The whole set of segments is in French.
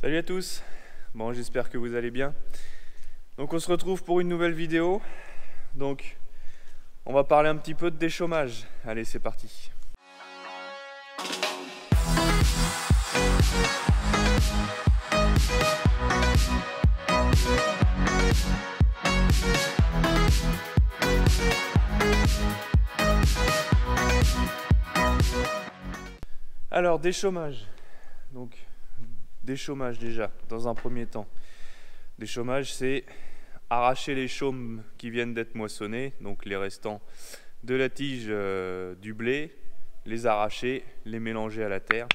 Salut à tous, bon j'espère que vous allez bien. Donc on se retrouve pour une nouvelle vidéo. Donc on va parler un petit peu de déchômage. Allez, c'est parti. Alors déchômage. Donc déchômage déjà, dans un premier temps. Déchômage, c'est arracher les chaumes qui viennent d'être moissonnés, donc les restants de la tige du blé, les arracher, les mélanger à la terre.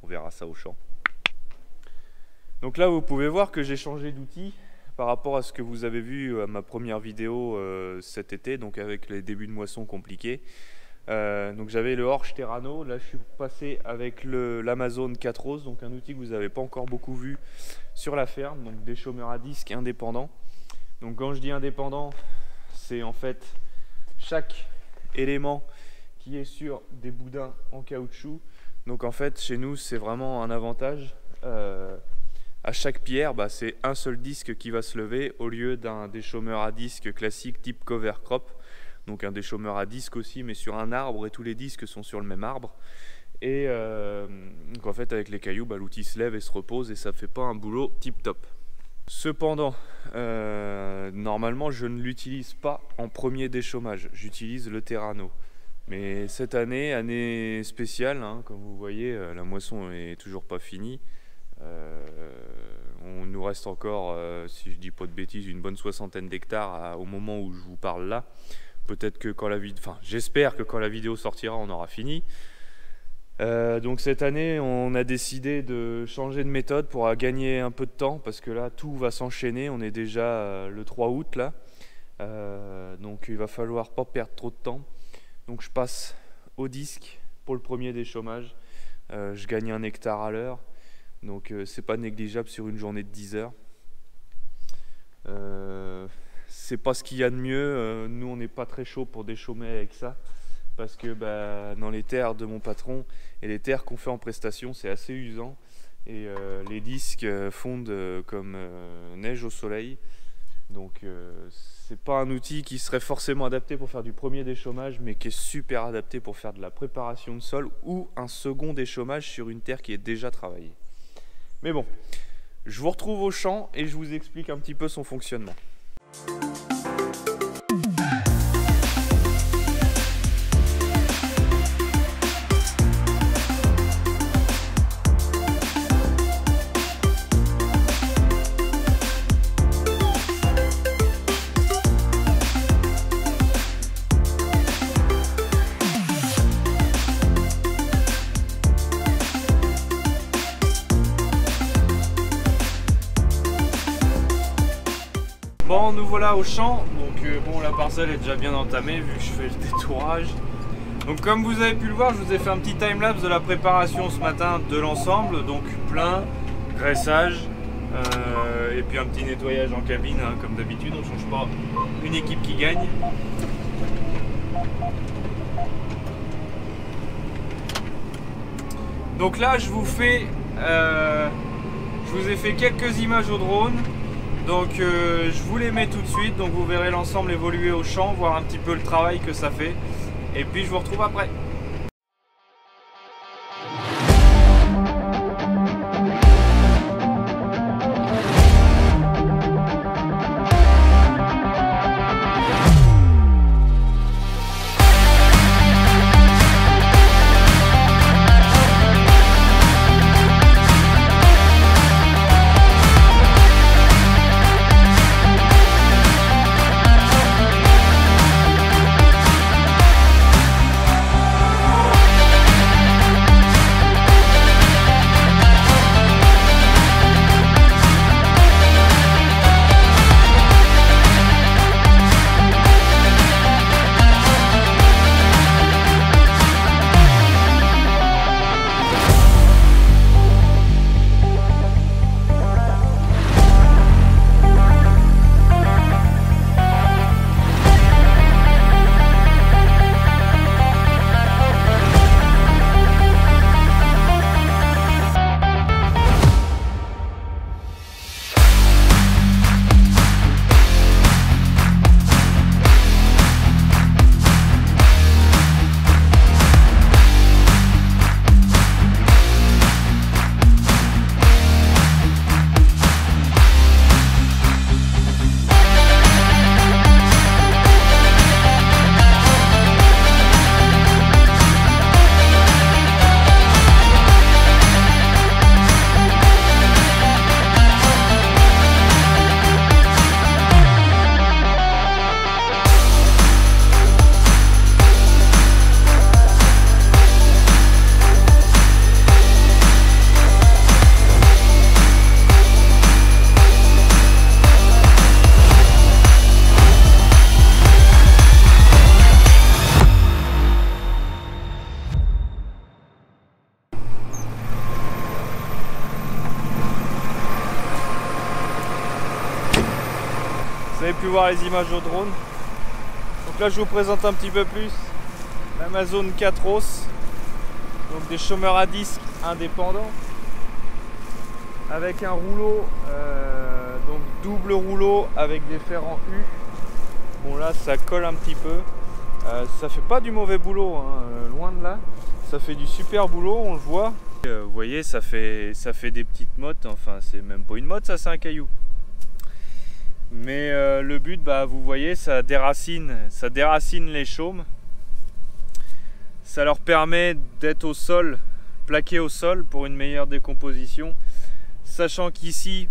On verra ça au champ. Donc là, vous pouvez voir que j'ai changé d'outil par rapport à ce que vous avez vu à ma première vidéo cet été, donc avec les débuts de moisson compliqués. Donc j'avais le Horsch Terrano, là je suis passé avec l'Amazon 4 Rose, donc un outil que vous n'avez pas encore beaucoup vu sur la ferme, donc déchômeur à disque indépendant. Donc quand je dis indépendant, c'est en fait chaque élément qui est sur des boudins en caoutchouc. Donc en fait chez nous c'est vraiment un avantage, à chaque pierre c'est un seul disque qui va se lever au lieu d'un déchômeur à disque classique type cover crop. Donc un déchômeur à disque aussi, mais sur un arbre, et tous les disques sont sur le même arbre. Et donc en fait avec les cailloux, l'outil se lève et se repose et ça fait pas un boulot tip top. Cependant, normalement je ne l'utilise pas en premier déchômage, j'utilise le Terrano. Mais cette année, année spéciale, comme vous voyez, la moisson est toujours pas finie. On nous reste encore, si je dis pas de bêtises, une bonne soixantaine d'hectares au moment où je vous parle là. Peut-être que quand j'espère que quand la vidéo sortira, on aura fini. Donc cette année, on a décidé de changer de méthode pour gagner un peu de temps, parce que là, tout va s'enchaîner. On est déjà le 3 août là, donc il va falloir pas perdre trop de temps. Donc je passe au disque pour le premier déchômage. Je gagne 1 hectare à l'heure, donc c'est pas négligeable sur une journée de 10 heures. C'est pas ce qu'il y a de mieux, nous on n'est pas très chaud pour déchômer avec ça, parce que dans les terres de mon patron et les terres qu'on fait en prestation, c'est assez usant, et les disques fondent comme neige au soleil. Donc c'est pas un outil qui serait forcément adapté pour faire du premier déchômage, mais qui est super adapté pour faire de la préparation de sol ou un second déchômage sur une terre qui est déjà travaillée. Mais bon, je vous retrouve au champ et je vous explique un petit peu son fonctionnement. Bon, nous voilà au champ, donc bon, la parcelle est déjà bien entamée vu que je fais le détourage. Donc comme vous avez pu le voir, je vous ai fait un petit timelapse de la préparation ce matin de l'ensemble, donc plein, graissage, et puis un petit nettoyage en cabine, comme d'habitude, on ne change pas une équipe qui gagne. Donc là je vous ai fait quelques images au drone. Donc je vous les mets tout de suite, donc vous verrez l'ensemble évoluer au champ, voir un petit peu le travail que ça fait. Et puis je vous retrouve après. avez pu voir les images au drone. Donc là je vous présente un petit peu plus l'Amazone 4os, donc des chômeurs à disque indépendants avec un rouleau, donc double rouleau avec des fers en U. Bon là ça colle un petit peu, ça fait pas du mauvais boulot, hein, loin de là, ça fait du super boulot, on le voit. Vous voyez, ça fait des petites mottes, enfin c'est même pas une motte, ça c'est un caillou. Mais le but, bah, vous voyez, ça déracine les chaumes. Ça leur permet d'être au sol, plaqués au sol pour une meilleure décomposition. Sachant qu'ici,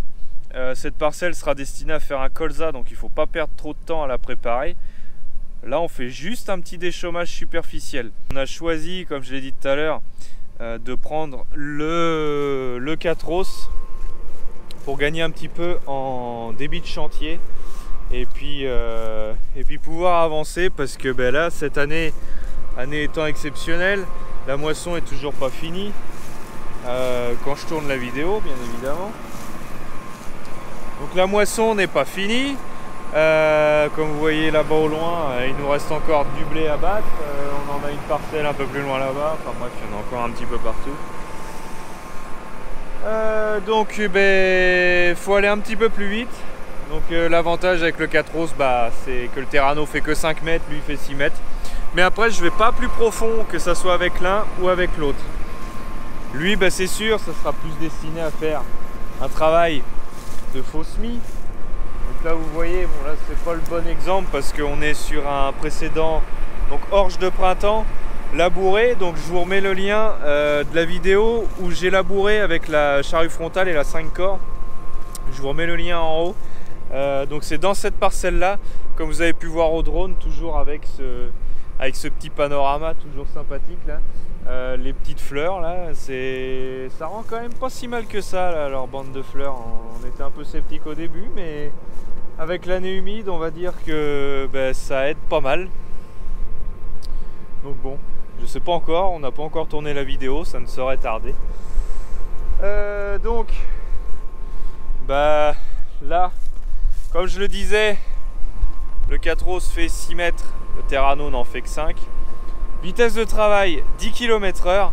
cette parcelle sera destinée à faire un colza, donc il ne faut pas perdre trop de temps à la préparer. Là, on fait juste un petit déchômage superficiel. On a choisi, comme je l'ai dit tout à l'heure, de prendre le 4os pour gagner un petit peu en débit de chantier et puis pouvoir avancer, parce que ben là, cette année étant exceptionnelle, la moisson est toujours pas finie quand je tourne la vidéo, bien évidemment. Donc la moisson n'est pas finie, comme vous voyez là-bas au loin, il nous reste encore du blé à battre, on en a une parcelle un peu plus loin là-bas, enfin bref, il y en a encore un petit peu partout. Donc faut aller un petit peu plus vite. Donc l'avantage avec le 4os, bah, c'est que le Terrano fait que 5 mètres, lui il fait 6 mètres. Mais après je vais pas plus profond, que ça soit avec l'un ou avec l'autre. Lui, bah, c'est sûr, ça sera plus destiné à faire un travail de faux semis. Donc là vous voyez, bon là c'est pas le bon exemple parce qu'on est sur un précédent, donc orge de printemps labouré. Donc je vous remets le lien de la vidéo où j'ai labouré avec la charrue frontale et la 5 corps. Je vous remets le lien en haut. Donc c'est dans cette parcelle là, comme vous avez pu voir au drone, toujours avec ce petit panorama toujours sympathique là. Les petites fleurs là, ça rend quand même pas si mal que ça là, leur bande de fleurs. On était un peu sceptique au début, mais avec l'année humide on va dire que ça aide pas mal. Donc bon, je sais pas encore, on n'a pas encore tourné la vidéo, ça ne saurait tarder. Donc bah là, comme je le disais, le 4os fait 6 mètres, le Terrano n'en fait que 5. Vitesse de travail 10 km/h,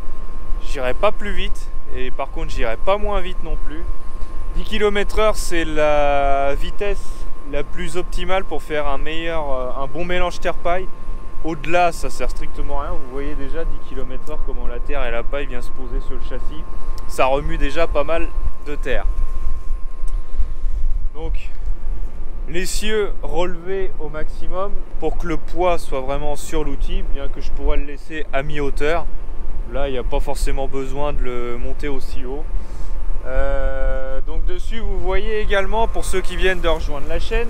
j'irai pas plus vite, et par contre j'irai pas moins vite non plus. 10 km/h c'est la vitesse la plus optimale pour faire un bon mélange terre-paille. Au-delà, ça sert strictement à rien. Vous voyez déjà 10 km/h comment la terre et la paille vient se poser sur le châssis. Ça remue déjà pas mal de terre. Donc l'essieu relevé au maximum pour que le poids soit vraiment sur l'outil, bien que je pourrais le laisser à mi-hauteur. Là, il n'y a pas forcément besoin de le monter aussi haut. Donc dessus, vous voyez également, pour ceux qui viennent de rejoindre la chaîne,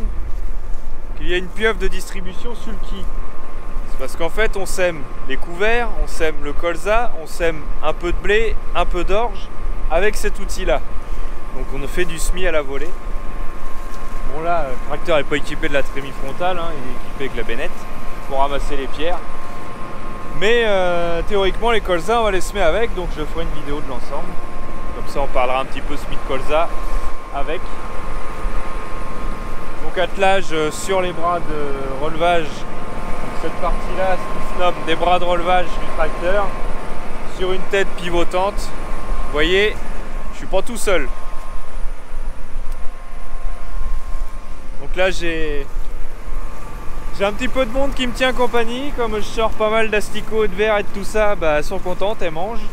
qu'il y a une pieuvre de distribution sulky. C'est parce qu'en fait, on sème les couverts, on sème le colza, on sème un peu de blé, un peu d'orge avec cet outil-là. Donc on fait du semis à la volée. Bon là, le tracteur n'est pas équipé de la trémie frontale, hein, il est équipé avec la bennette pour ramasser les pierres. Mais théoriquement les colzas on va les semer avec, donc je ferai une vidéo de l'ensemble. Comme ça on parlera un petit peu semis de colza avec. Donc attelage sur les bras de relevage, donc cette partie là, ce qui se nomme des bras de relevage du tracteur, sur une tête pivotante. Vous voyez, je suis pas tout seul. Donc là j'ai un petit peu de monde qui me tient compagnie. Comme je sors pas mal d'asticots, de verre et de tout ça, bah, elles sont contentes, elles mangent.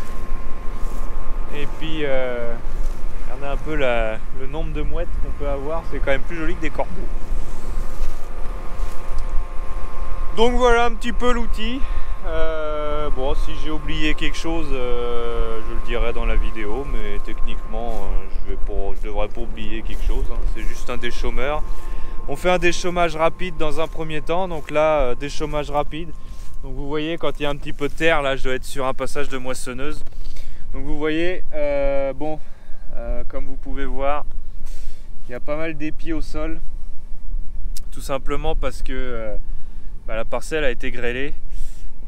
Et puis regardez un peu le nombre de mouettes qu'on peut avoir, c'est quand même plus joli que des corbeaux. Donc voilà un petit peu l'outil. Bon, si j'ai oublié quelque chose, je le dirai dans la vidéo, mais techniquement je devrais pas oublier quelque chose, hein. C'est juste un déchômeur. On fait un déchômage rapide dans un premier temps, donc là, déchômage rapide. Donc vous voyez, quand il y a un petit peu de terre, là je dois être sur un passage de moissonneuse. Donc vous voyez, comme vous pouvez voir, il y a pas mal d'épis au sol. Tout simplement parce que la parcelle a été grêlée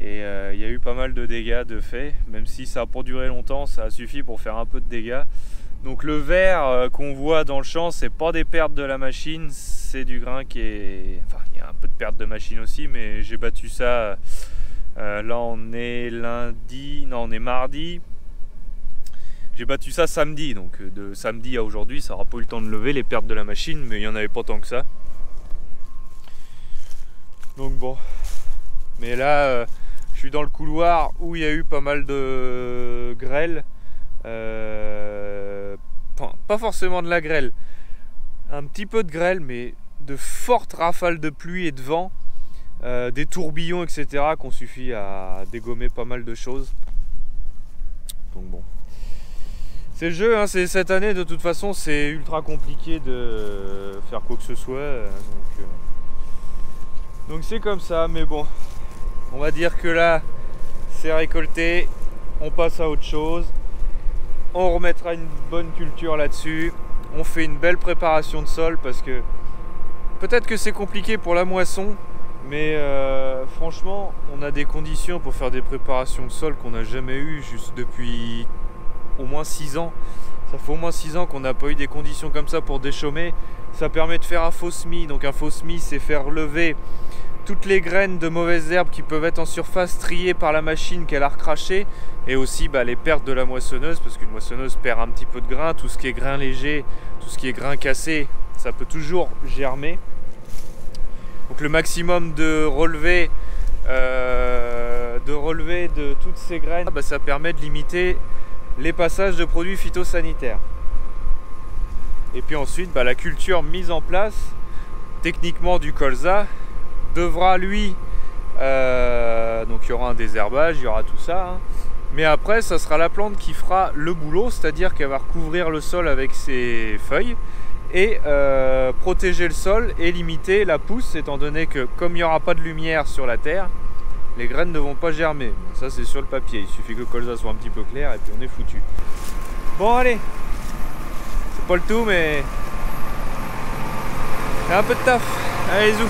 et il y a eu pas mal de dégâts de fait. Même si ça n'a pas duré longtemps, ça a suffi pour faire un peu de dégâts. Donc le vert qu'on voit dans le champ, c'est pas des pertes de la machine, c'est du grain qui est... Enfin, il y a un peu de perte de machine aussi, mais j'ai battu ça... là on est lundi... Non, on est mardi. J'ai battu ça samedi, donc de samedi à aujourd'hui, ça n'aura pas eu le temps de lever les pertes de la machine, mais il n'y en avait pas tant que ça. Donc bon. Mais là, je suis dans le couloir où il y a eu pas mal de grêle. Pas forcément de la grêle, un petit peu de grêle, mais de fortes rafales de pluie et de vent, des tourbillons, etc. qu'on suffit à dégommer pas mal de choses. Donc bon, c'est le jeu, hein, c'est cette année de toute façon, c'est ultra compliqué de faire quoi que ce soit. Donc c'est comme ça, mais bon, on va dire que là, c'est récolté, on passe à autre chose. On remettra une bonne culture là-dessus. On fait une belle préparation de sol parce que peut-être que c'est compliqué pour la moisson, mais franchement, on a des conditions pour faire des préparations de sol qu'on n'a jamais eues juste depuis au moins 6 ans. Ça fait au moins 6 ans qu'on n'a pas eu des conditions comme ça pour déchaumer. Ça permet de faire un faux semis. Donc un faux semis, c'est faire lever toutes les graines de mauvaises herbes qui peuvent être en surface triées par la machine qu'elle a recraché, et aussi les pertes de la moissonneuse, parce qu'une moissonneuse perd un petit peu de grain, tout ce qui est grain léger, tout ce qui est grain cassé, ça peut toujours germer. Donc le maximum de relevé de toutes ces graines, ça permet de limiter les passages de produits phytosanitaires. Et puis ensuite, la culture mise en place, techniquement du colza, devra lui, donc il y aura un désherbage, il y aura tout ça, hein. Mais après ça sera la plante qui fera le boulot, c'est-à-dire qu'elle va recouvrir le sol avec ses feuilles et protéger le sol et limiter la pousse, étant donné que comme il n'y aura pas de lumière sur la terre, les graines ne vont pas germer. Bon, ça c'est sur le papier, il suffit que le colza soit un petit peu clair et puis on est foutu. Bon allez, c'est pas le tout mais c'est un peu de taf, allez zou.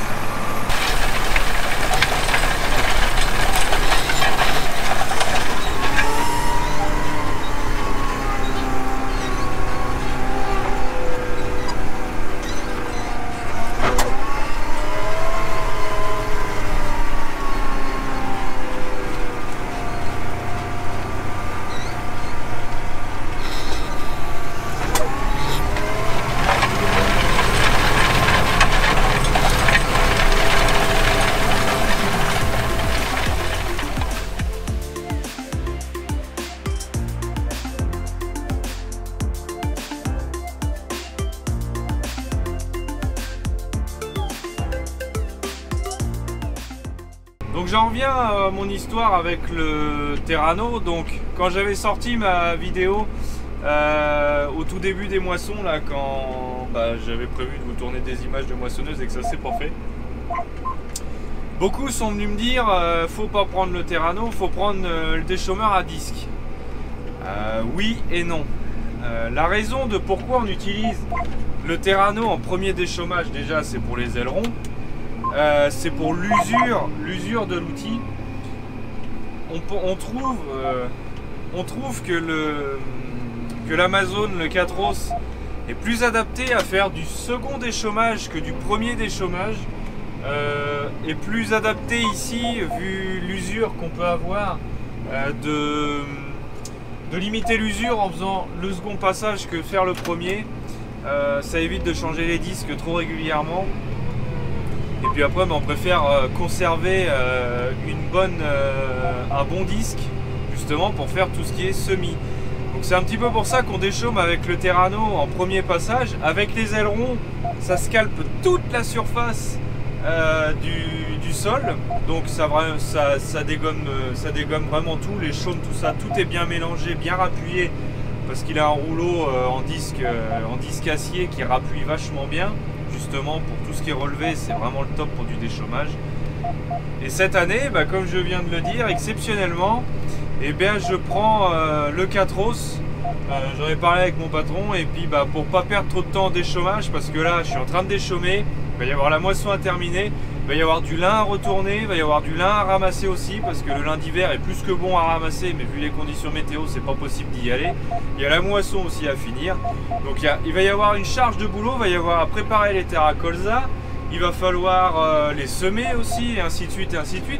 Donc j'en reviens à mon histoire avec le Terrano. Donc quand j'avais sorti ma vidéo au tout début des moissons, là, quand j'avais prévu de vous tourner des images de moissonneuses et que ça s'est pas fait, beaucoup sont venus me dire faut pas prendre le Terrano, faut prendre le déchaumeur à disque. Oui et non. La raison de pourquoi on utilise le Terrano en premier déchaummage, déjà c'est pour les ailerons. C'est pour l'usure de l'outil. On trouve que l'Amazon, le Quattros, est plus adapté à faire du second déchaummage que du premier déchaummage. Est plus adapté ici, vu l'usure qu'on peut avoir, de limiter l'usure en faisant le second passage que faire le premier. Ça évite de changer les disques trop régulièrement. Et puis après, on préfère conserver un bon disque, justement pour faire tout ce qui est semis. Donc c'est un petit peu pour ça qu'on déchaume avec le Terrano en premier passage. Avec les ailerons, ça scalpe toute la surface du sol. Donc ça dégomme vraiment tout, les chaumes, tout ça. Tout est bien mélangé, bien rappuyé, parce qu'il a un rouleau en disque acier qui rappuie vachement bien. Justement pour tout ce qui est relevé, c'est vraiment le top pour du déchaummage. Et cette année, comme je viens de le dire, exceptionnellement, je prends le Quattros. J'en ai parlé avec mon patron, et puis pour pas perdre trop de temps en déchaummage, parce que là je suis en train de déchaumer, il va y avoir la moisson à terminer, Il va y avoir du lin à retourner, il va y avoir du lin à ramasser aussi, parce que le lin d'hiver est plus que bon à ramasser, mais vu les conditions météo, c'est pas possible d'y aller. Il y a la moisson aussi à finir. Donc il va y avoir une charge de boulot, il va y avoir à préparer les terres à colza, il va falloir les semer aussi, et ainsi de suite,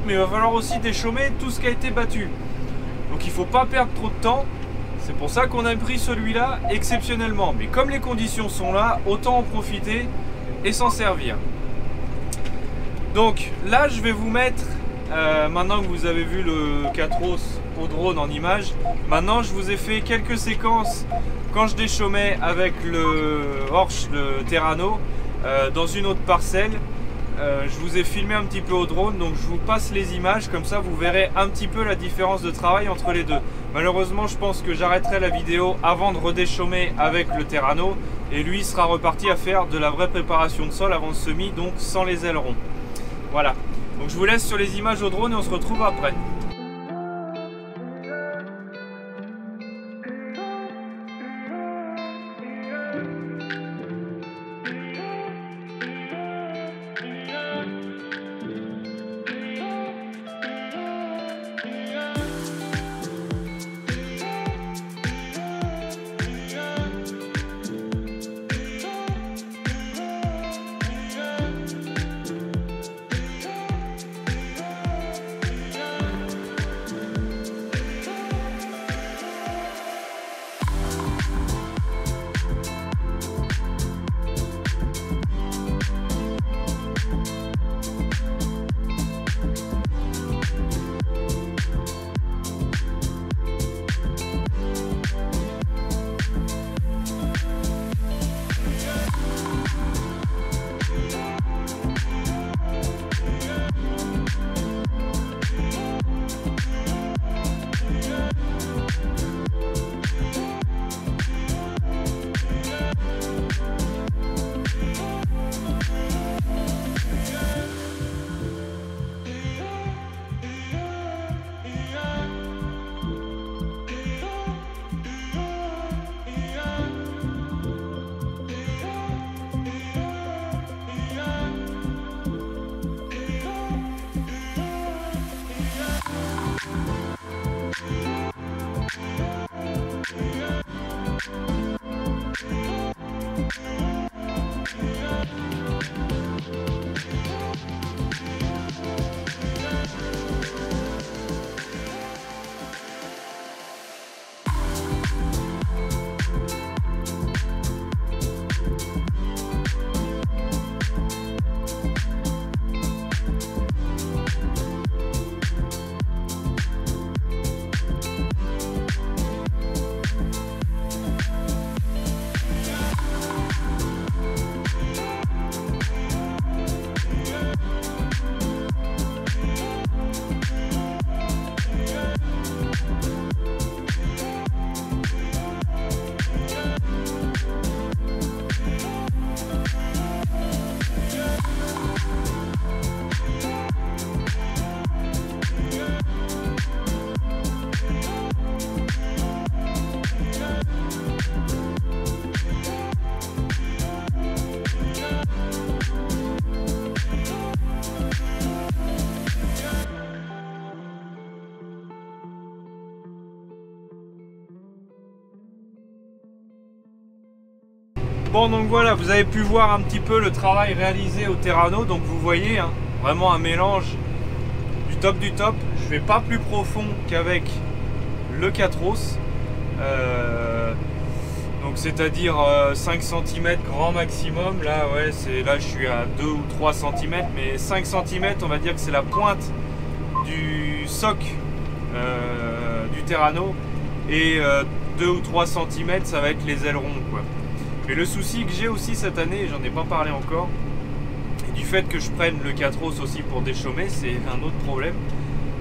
mais il va falloir aussi déchaumer tout ce qui a été battu. Donc il faut pas perdre trop de temps. C'est pour ça qu'on a pris celui-là exceptionnellement. Mais comme les conditions sont là, autant en profiter et s'en servir. Donc là, je vais vous mettre, maintenant que vous avez vu le Catros au drone en image, maintenant je vous ai fait quelques séquences quand je déchaumais avec le Horsch, le Terrano, dans une autre parcelle. Je vous ai filmé un petit peu au drone, donc je vous passe les images, comme ça vous verrez un petit peu la différence de travail entre les deux. Malheureusement, je pense que j'arrêterai la vidéo avant de redéchaumer avec le Terrano, et lui sera reparti à faire de la vraie préparation de sol avant le semis, donc sans les ailerons. Voilà, donc je vous laisse sur les images au drone et on se retrouve après. Bon, donc voilà, vous avez pu voir un petit peu le travail réalisé au Terrano. Donc vous voyez, hein, vraiment un mélange du top du top. Je vais pas plus profond qu'avec le Catros. Donc c'est-à-dire 5 cm grand maximum. Là, ouais, là je suis à 2 ou 3 cm, mais 5 cm, on va dire que c'est la pointe du soc du Terrano. Et 2 ou 3 cm, ça va être les ailerons, quoi. Mais le souci que j'ai aussi cette année, j'en ai pas parlé encore, et du fait que je prenne le Catros aussi pour déchaumer, c'est un autre problème.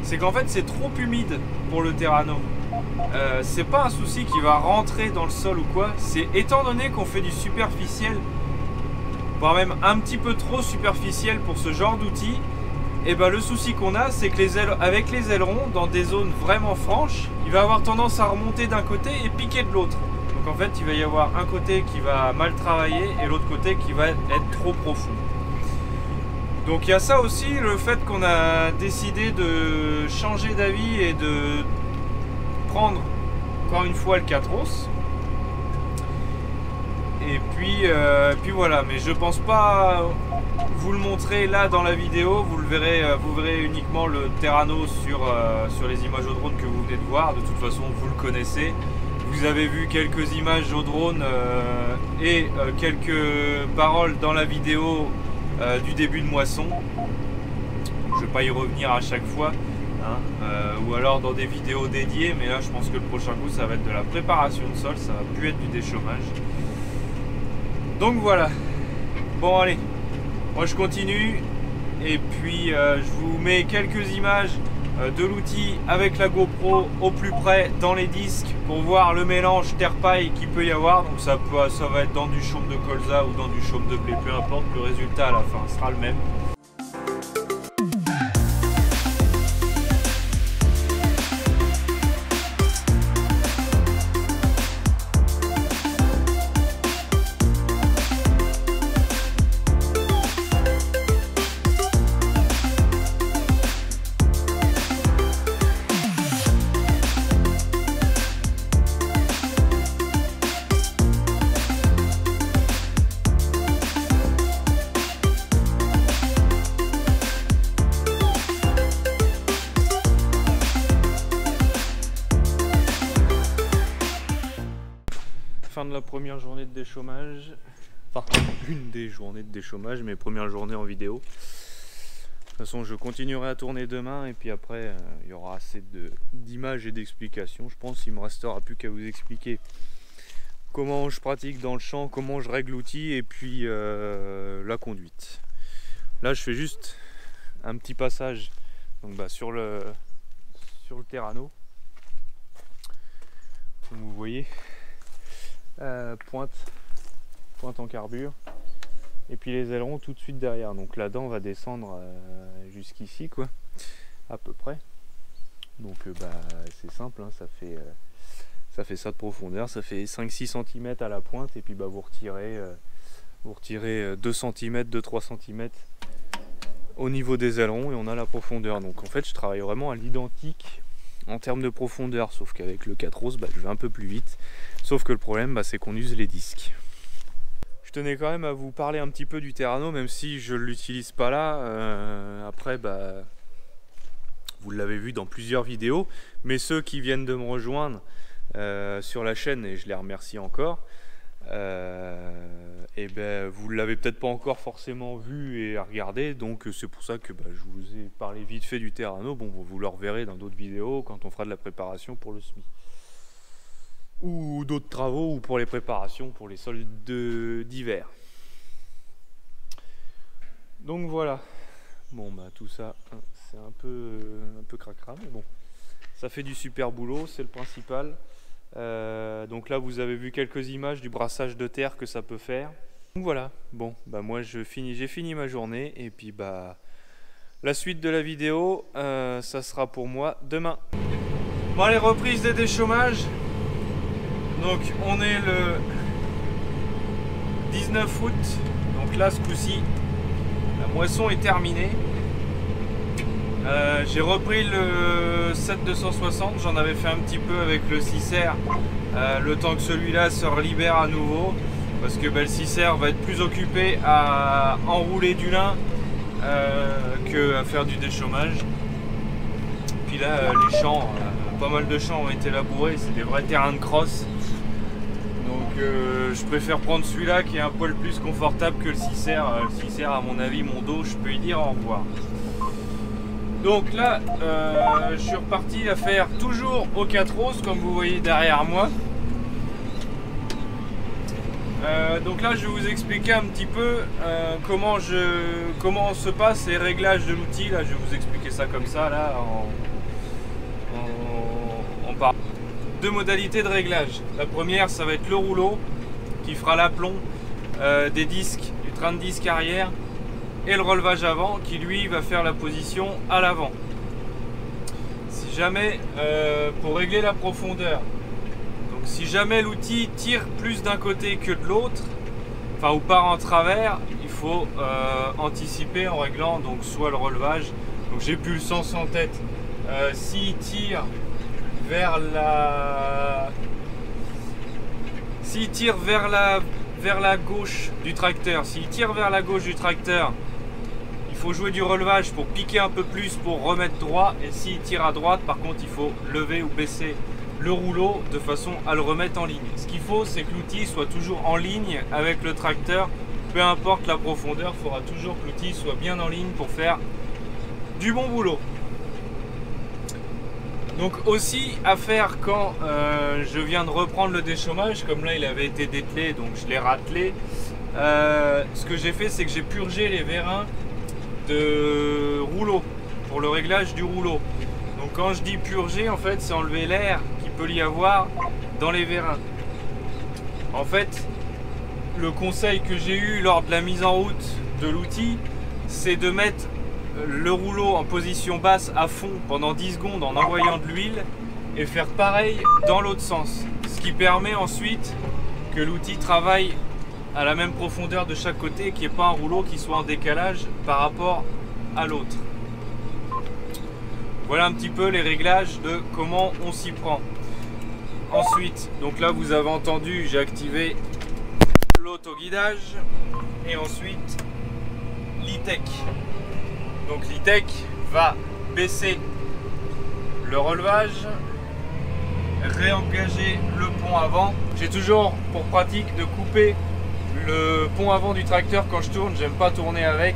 C'est qu'en fait c'est trop humide pour le Terrano. C'est pas un souci qui va rentrer dans le sol ou quoi, c'est étant donné qu'on fait du superficiel, voire même un petit peu trop superficiel pour ce genre d'outil, et ben le souci qu'on a, c'est que avec les ailerons, dans des zones vraiment franches, il va avoir tendance à remonter d'un côté et piquer de l'autre. Donc en fait, il va y avoir un côté qui va mal travailler et l'autre côté qui va être trop profond. Donc il y a ça aussi, le fait qu'on a décidé de changer d'avis et de prendre encore une fois le Quattros. Et puis voilà, mais je pense pas vous le montrer là dans la vidéo, vous verrez uniquement le Terrano sur les images au drone que vous venez de voir. De toute façon vous le connaissez. Vous avez vu quelques images au drone et quelques paroles dans la vidéo du début de moisson. Je ne vais pas y revenir à chaque fois, hein, ou alors dans des vidéos dédiées, mais là je pense que le prochain coup ça va être de la préparation de sol, ça va plus être du déchômage. Donc voilà, bon allez, moi je continue et puis je vous mets quelques images de l'outil avec la GoPro au plus près dans les disques pour voir le mélange terre-paille qu'il peut y avoir. Donc ça va être dans du chaume de colza ou dans du chaume de blé, peu importe, le résultat à la fin sera le même. Fin de la première journée de déchômage, enfin une des journées de déchômage, mes premières journées en vidéo. De toute façon je continuerai à tourner demain et puis après il y aura assez d'images et d'explications. Je pense qu'il me restera plus qu'à vous expliquer comment je pratique dans le champ, comment je règle l'outil et puis la conduite. Là je fais juste un petit passage donc, sur le Terrano, comme vous voyez. Pointe en carbure et puis les ailerons tout de suite derrière, donc la dent va descendre jusqu'ici quoi, à peu près. Donc c'est simple, hein, ça fait ça de profondeur, ça fait 5-6 cm à la pointe et puis vous retirez 2 cm, 2-3 cm au niveau des ailerons et on a la profondeur. Donc en fait je travaille vraiment à l'identique en termes de profondeur, sauf qu'avec le Quattros je vais un peu plus vite, sauf que le problème c'est qu'on use les disques. Je tenais quand même à vous parler un petit peu du Terrano, même si je ne l'utilise pas là. Après vous l'avez vu dans plusieurs vidéos, mais ceux qui viennent de me rejoindre sur la chaîne, et je les remercie encore, vous ne l'avez peut-être pas encore forcément vu et regardé, donc c'est pour ça que je vous ai parlé vite fait du Terrano. Bon, vous le reverrez dans d'autres vidéos quand on fera de la préparation pour le SMI ou d'autres travaux ou pour les préparations pour les sols d'hiver. Donc voilà, bon tout ça c'est un peu cracra, mais bon, ça fait du super boulot, c'est le principal. Donc là vous avez vu quelques images du brassage de terre que ça peut faire. Donc voilà, bon moi j'ai fini ma journée et puis la suite de la vidéo ça sera pour moi demain. Bon, les reprises des déchômages. Donc on est le 19 août, donc là ce coup-ci la moisson est terminée. J'ai repris le 7260, j'en avais fait un petit peu avec le 6R, le temps que celui-là se libère à nouveau, parce que le 6R va être plus occupé à enrouler du lin qu'à faire du déchômage. Puis là les champs, pas mal de champs ont été labourés, c'est des vrais terrains de crosse. Donc je préfère prendre celui-là qui est un poil plus confortable que le 6R. Le 6R à mon avis, mon dos, je peux y dire au revoir. Donc là, je suis reparti à faire toujours au Quattros, comme vous voyez derrière moi. Donc là, je vais vous expliquer un petit peu comment se passent les réglages de l'outil. Là, je vais vous expliquer ça comme ça, là, en parlant. Deux modalités de réglage. La première, ça va être le rouleau qui fera l'aplomb des disques, du train de disque arrière, et le relevage avant qui lui va faire la position à l'avant. Si jamais, pour régler la profondeur, donc si jamais l'outil tire plus d'un côté que de l'autre, enfin ou part en travers, il faut anticiper en réglant donc soit le relevage, donc j'ai plus le sens en tête. S'il tire vers la gauche du tracteur, il faut jouer du relevage pour piquer un peu plus pour remettre droit, et s'il tire à droite par contre il faut lever ou baisser le rouleau de façon à le remettre en ligne. Ce qu'il faut, c'est que l'outil soit toujours en ligne avec le tracteur, peu importe la profondeur, il faudra toujours que l'outil soit bien en ligne pour faire du bon boulot. Donc aussi à faire quand je viens de reprendre le déchômage, comme là il avait été dételé donc je l'ai ratelé, ce que j'ai fait c'est que j'ai purgé les vérins de rouleau pour le réglage du rouleau. Donc quand je dis purger, en fait c'est enlever l'air qu'il peut y avoir dans les vérins. En fait le conseil que j'ai eu lors de la mise en route de l'outil, c'est de mettre le rouleau en position basse à fond pendant 10 secondes en envoyant de l'huile et faire pareil dans l'autre sens, ce qui permet ensuite que l'outil travaille à la même profondeur de chaque côté et qu'il n'y ait pas un rouleau qui soit en décalage par rapport à l'autre. Voilà un petit peu les réglages de comment on s'y prend. Ensuite, donc là vous avez entendu, j'ai activé l'autoguidage et ensuite l'e-tech. Donc l'e-tech va baisser le relevage, réengager le pont avant. J'ai toujours pour pratique de couper le pont avant du tracteur quand je tourne. J'aime pas tourner avec.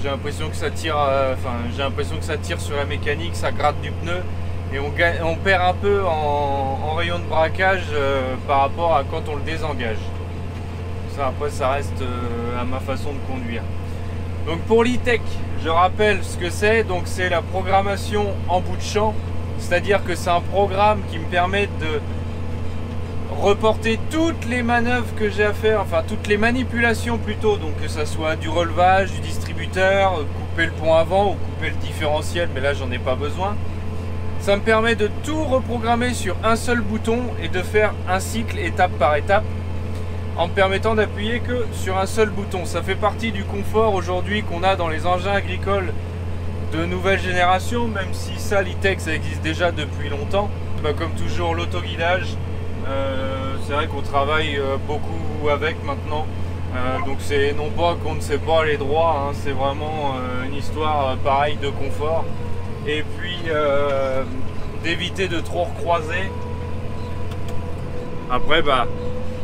J'ai l'impression que ça tire, sur la mécanique, ça gratte du pneu et on perd un peu en rayon de braquage par rapport à quand on le désengage. Ça après ça reste à ma façon de conduire. Donc pour l'e-tech, je rappelle ce que c'est. Donc c'est la programmation en bout de champ, c'est-à-dire que c'est un programme qui me permet de reporter toutes les manœuvres que j'ai à faire, enfin toutes les manipulations plutôt, donc que ça soit du relevage, du distributeur, couper le pont avant ou couper le différentiel, mais là j'en ai pas besoin. Ça me permet de tout reprogrammer sur un seul bouton et de faire un cycle étape par étape en me permettant d'appuyer que sur un seul bouton. Ça fait partie du confort aujourd'hui qu'on a dans les engins agricoles de nouvelle génération, même si ça, l'e-tech, ça existe déjà depuis longtemps. Comme toujours, l'autoguidage, c'est vrai qu'on travaille beaucoup avec maintenant. Donc c'est non pas qu'on ne sait pas aller droit, hein, c'est vraiment une histoire pareille de confort. Et puis d'éviter de trop recroiser. Après,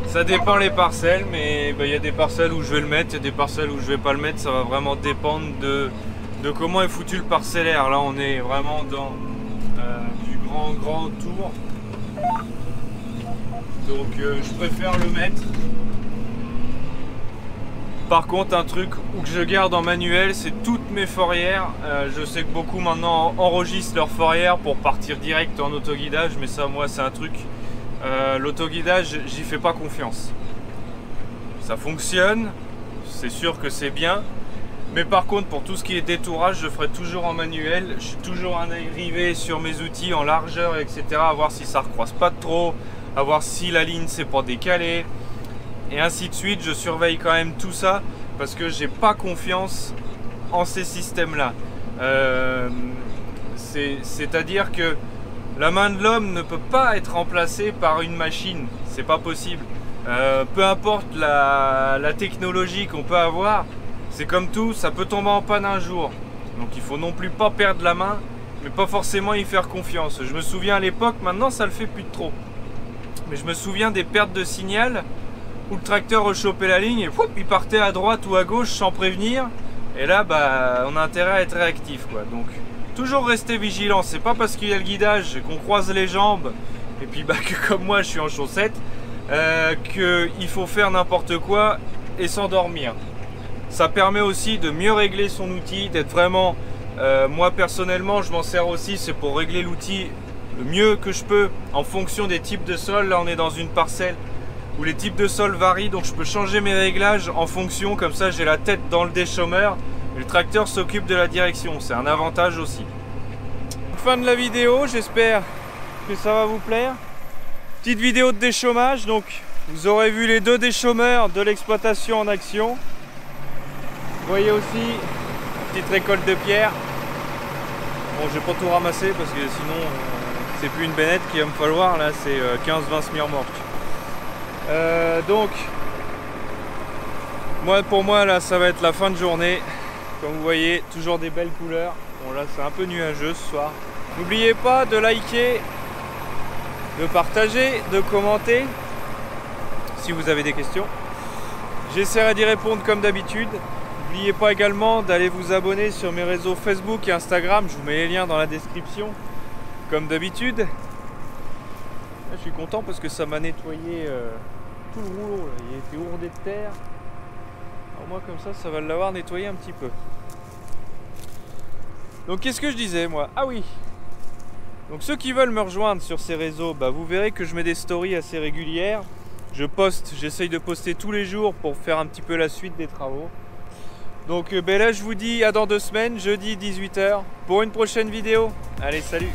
ça dépend les parcelles, mais il y a des parcelles où je vais le mettre, il y a des parcelles où je vais pas le mettre. Ça va vraiment dépendre de comment est foutu le parcellaire. Là, on est vraiment dans du grand tour. Donc, je préfère le mettre. Par contre, un truc que je garde en manuel, c'est toutes mes forières. Je sais que beaucoup maintenant enregistrent leurs forières pour partir direct en autoguidage, mais ça, moi, c'est un truc. L'autoguidage, j'y fais pas confiance. Ça fonctionne, c'est sûr que c'est bien, mais par contre pour tout ce qui est détourage, je ferai toujours en manuel. Je suis toujours arrivé sur mes outils en largeur, etc., à voir si ça recroise pas de trop, à voir si la ligne s'est pas décalée, et ainsi de suite. Je surveille quand même tout ça parce que j'ai pas confiance en ces systèmes là. C'est-à-dire que la main de l'homme ne peut pas être remplacée par une machine, c'est pas possible. Peu importe la technologie qu'on peut avoir, c'est comme tout, ça peut tomber en panne un jour. Donc il faut non plus pas perdre la main, mais pas forcément y faire confiance. Je me souviens à l'époque, maintenant ça le fait plus de trop, mais je me souviens des pertes de signal où le tracteur rechopait la ligne et poup, il partait à droite ou à gauche sans prévenir. Et là, on a intérêt à être réactif, quoi. Donc toujours rester vigilant. C'est pas parce qu'il y a le guidage qu'on croise les jambes et puis que comme moi je suis en chaussettes qu'il faut faire n'importe quoi et s'endormir. Ça permet aussi de mieux régler son outil, d'être vraiment moi personnellement je m'en sers aussi, c'est pour régler l'outil le mieux que je peux en fonction des types de sol. Là on est dans une parcelle où les types de sol varient, donc je peux changer mes réglages en fonction, comme ça j'ai la tête dans le déchômeur. Le tracteur s'occupe de la direction, c'est un avantage aussi. Fin de la vidéo, j'espère que ça va vous plaire. Petite vidéo de déchômage, donc vous aurez vu les deux déchômeurs de l'exploitation en action. Vous voyez aussi, petite récolte de pierres. Bon, je vais pas tout ramasser parce que sinon c'est plus une bennette qu'il va me falloir, là c'est 15-20 semi-remorques. Donc pour moi là ça va être la fin de journée. Comme vous voyez, toujours des belles couleurs. Bon là c'est un peu nuageux ce soir. N'oubliez pas de liker, de partager, de commenter si vous avez des questions. J'essaierai d'y répondre comme d'habitude. N'oubliez pas également d'aller vous abonner sur mes réseaux Facebook et Instagram. Je vous mets les liens dans la description comme d'habitude. Là, je suis content parce que ça m'a nettoyé tout le rouleau. Là. Il était ourdé de terre. Alors moi comme ça va l'avoir nettoyé un petit peu. Donc qu'est-ce que je disais moi? Ah oui. Donc ceux qui veulent me rejoindre sur ces réseaux, vous verrez que je mets des stories assez régulières. J'essaye de poster tous les jours pour faire un petit peu la suite des travaux. Donc là je vous dis à dans 2 semaines, jeudi 18 h pour une prochaine vidéo. Allez, salut!